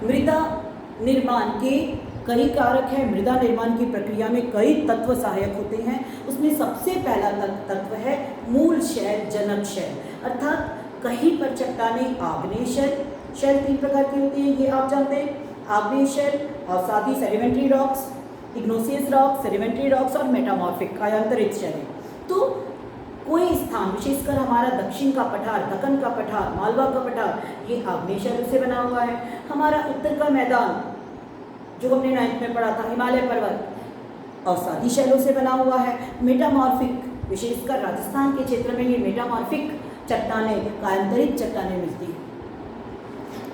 मृदा निर्माण के कई कारक हैं। मृदा निर्माण की प्रक्रिया में कई तत्व सहायक होते हैं। उसमें सबसे पहला तत्व है मूल शैल, जनक शैल, अर्थात कहीं पर चट्टानें आग्नेय शैल 3 प्रकार की होती हैं, ये आप जानते हैं, आग्नेय शैल और साथ ही sedimentary rocks, igneous rocks, sedimentary rocks और मेटामॉर्फिक कायांतरित शैलें। तो कोई स्थान, विशेषकर हमारा दक्षिण का पठार, दक्कन का पठार, मालवा का पठार, ये आग्नेय शैलों से बना हुआ है। हमारा उत्तर का मैदान जो हमने 9th में पढ़ा था, हिमालय पर्वत अवसादी शैलों से बना हुआ है। मेटामॉर्फिक, विशेषकर राजस्थान के क्षेत्र में ये मेटामॉर्फिक चट्टानें, कायांतरित चट्टानें मिलती हैं।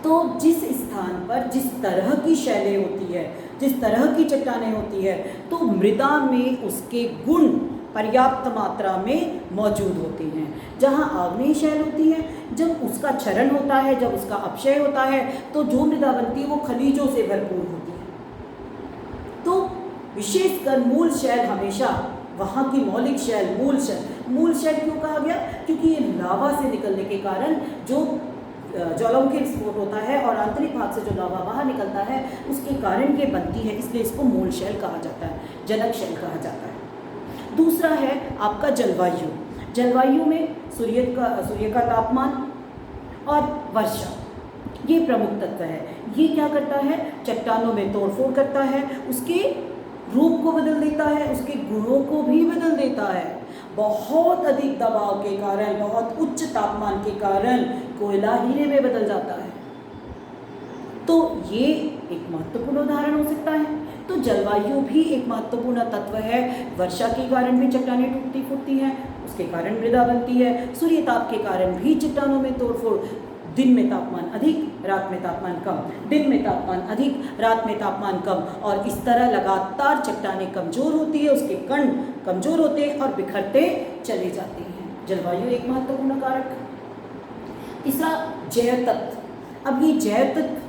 तो जिस स्थान पर जिस तरह की शैलें होती है, जिस तरह की चट्टानें होती है, तो मृदा में उसके गुण पर्याप्त मात्रा में मौजूद होते हैं। जहाँ आग्नेय शैल होती है, जब उसका क्षरण होता है, जब उसका अपक्षय होता है, तो जो मृदा बनती है वो खनिजों से भरपूर होती है। तो विशेषकर मूल शैल हमेशा वहाँ की मौलिक शैल, मूल शैल क्यों कहा गया? क्योंकि ये लावा से निकलने के कारण जो ज्वालामुखी विस्फोट होता है और आंतरिक भाग से जो लावा बाहर निकलता है, उसके कारण ये बनती है, इसलिए इसको मूल शैल कहा जाता है, जनक शैल कहा जाता है। दूसरा है आपका जलवायु। जलवायु में सूर्य का तापमान और वर्षा, ये प्रमुख तत्व है। ये क्या करता है? चट्टानों में तोड़फोड़ करता है, उसके रूप को बदल देता है, उसके गुणों को भी बदल देता है। बहुत अधिक दबाव के कारण, बहुत उच्च तापमान के कारण कोयला हीरे में बदल जाता है। तो ये एक महत्वपूर्ण उदाहरण हो सकता है। तो जलवायु भी एक महत्वपूर्ण तत्व है। वर्षा के कारण भी चट्टानें टूटती फूटती हैं, उसके कारण मृदा बनती है। सूर्य ताप के कारण भी चट्टानों में तोड़फोड़, दिन में तापमान अधिक, रात में तापमान कम, दिन में तापमान अधिक, रात में तापमान कम, और इस तरह लगातार चट्टानें कमज़ोर होती है, उसके कण कमज़ोर होते हैं और बिखरते चले जाते हैं। जलवायु एक महत्वपूर्ण कारक। तीसरा जैव तत्व। अब ये जैव तत्व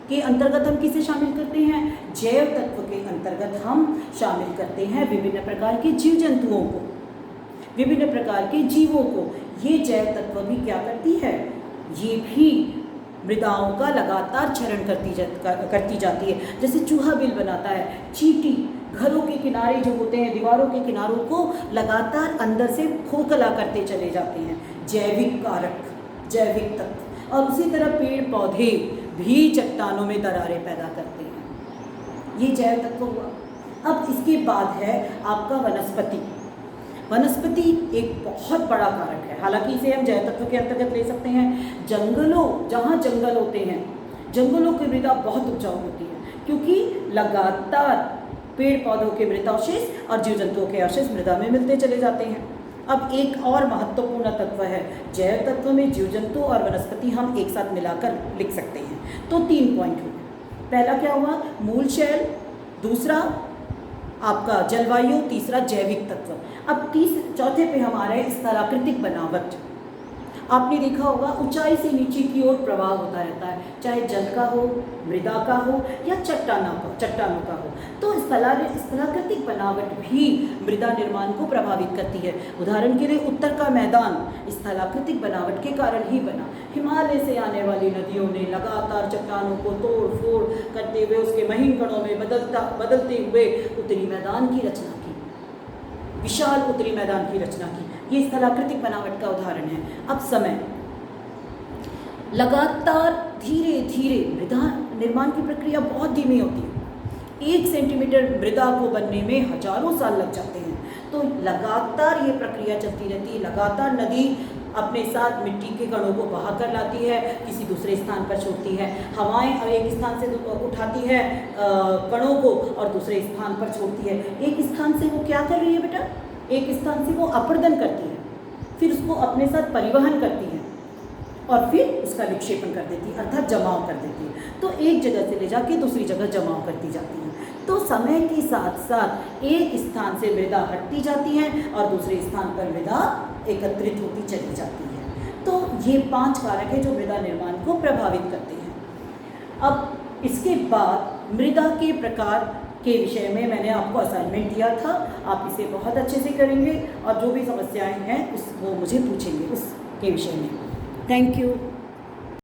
के अंतर्गत हम किसे शामिल करते हैं? जैव तत्व के अंतर्गत हम शामिल करते हैं विभिन्न प्रकार के जीव जंतुओं को, विभिन्न प्रकार के जीवों को। ये जैव तत्व भी क्या करती है? ये भी मृदाओं का लगातार क्षरण करती जाती है। जैसे चूहा बिल बनाता है, चींटी घरों के किनारे जो होते हैं, दीवारों के किनारों को लगातार अंदर से खोखला करते चले जाते हैं। जैविक कारक, जैविक तत्व। और उसी तरह पेड़ पौधे भी चट्टानों में दरारें पैदा करते हैं। ये जैव तत्व हुआ। अब इसके बाद है आपका वनस्पति। वनस्पति एक बहुत बड़ा कारक है, हालांकि इसे हम जैव तत्व के अंतर्गत ले सकते हैं। जंगलों, जहाँ जंगल होते हैं, जंगलों की मृदा बहुत उपजाऊ होती है, क्योंकि लगातार पेड़ पौधों के मृतावशेष और जीव जंतुओं के अवशेष मृदा में मिलते चले जाते हैं। अब एक और महत्वपूर्ण तत्व है, जैव तत्व में जीव जंतु और वनस्पति हम एक साथ मिलाकर लिख सकते हैं। तो 3 पॉइंट हुए। पहला क्या हुआ? मूल शैल, दूसरा आपका जलवायु, तीसरा जैविक तत्व। अब चौथे पे हमारे स्थलाकृतिक बनावट। आपने देखा होगा ऊंचाई से नीचे की ओर प्रवाह होता रहता है, चाहे जल का हो, मृदा का हो या चट्टानों का हो। तो स्थलाकृतिक बनावट भी मृदा निर्माण को प्रभावित करती है। उदाहरण के लिए उत्तर का मैदान स्थलाकृतिक बनावट के कारण ही बना। हिमालय से आने वाली नदियों ने लगातार चट्टानों को तोड़ फोड़ करते हुए उसके महीन कणों में बदलते हुए उत्तरी मैदान की रचना की, विशाल उत्तरी मैदान की रचना की। ये स्थलाकृतिक बनावट का उदाहरण है। अब समय, लगातार धीरे धीरे मृदा निर्माण की प्रक्रिया बहुत धीमी होती है। 1 सेंटीमीटर मृदा को बनने में हजारों साल लग जाते हैं। तो लगातार ये प्रक्रिया चलती रहती है। लगातार नदी अपने साथ मिट्टी के कणों को बहा कर लाती है, किसी दूसरे स्थान पर छोड़ती है। हवाएं एक स्थान से उठाती है कणों को और दूसरे स्थान पर छोड़ती है। एक स्थान से वो क्या कर रही है बेटा? एक स्थान से वो अपर्दन करती है, फिर उसको अपने साथ परिवहन करती है और फिर उसका विक्षेपण कर देती है, अर्थात जमाव कर देती है। तो एक जगह से ले जाके दूसरी जगह जमाव करती जाती है। तो समय के साथ साथ एक स्थान से मृदा हटती जाती है और दूसरे स्थान पर मृदा एकत्रित होती चली जाती है। तो ये 5 कारक है जो मृदा निर्माण को प्रभावित करते हैं। अब इसके बाद मृदा के प्रकार के विषय में मैंने आपको असाइनमेंट दिया था, आप इसे बहुत अच्छे से करेंगे और जो भी समस्याएं हैं वो मुझे पूछेंगे उसके विषय में। Thank you.